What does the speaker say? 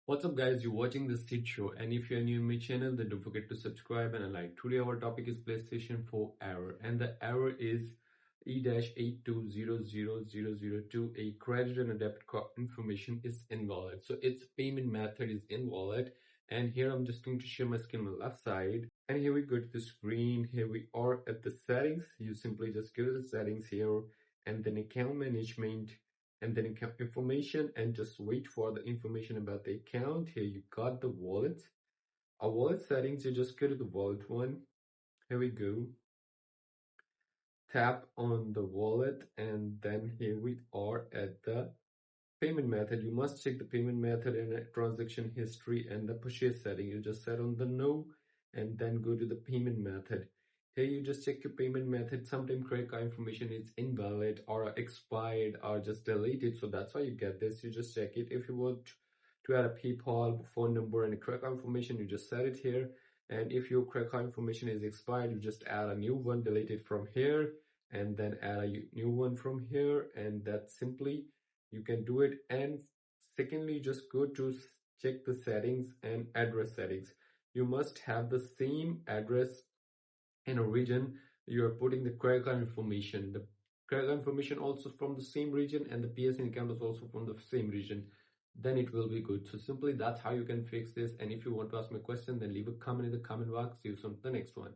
What's up guys, you're watching this Tech Show, and if you're new in my channel then don't forget to subscribe and like. Today our topic is PlayStation 4 error, and the error is E-8200002A. Credit and a debit card information is invalid. So its payment method is invalid, and here I'm just going to share my screen on the left side, and here we go to the screen. Here we are at the settings. You simply just go to the settings here and then account management and then account information, and just wait for the information about the account. Here you got the wallet. Our wallet settings, you just go to the wallet one. Here we go. Tap on the wallet, and then here we are at the payment method. You must check the payment method and transaction history and the purchase setting. You just set on the no and then go to the payment method. Here you just check your payment method. Sometimes credit card information is invalid or expired or just deleted. So that's why you get this. You just check it. If you want to add a PayPal phone number and a credit card information, you just set it here. And if your credit card information is expired, you just add a new one, delete it from here, and then add a new one from here, and that's simply you can do it. And secondly, just go to check the settings and address settings. You must have the same address in a region you are putting the credit card information. The credit card information also from the same region, and the PSN account is also from the same region. Then it will be good. So simply that's how you can fix this. And if you want to ask me a question, then leave a comment in the comment box. See you soon in the next one.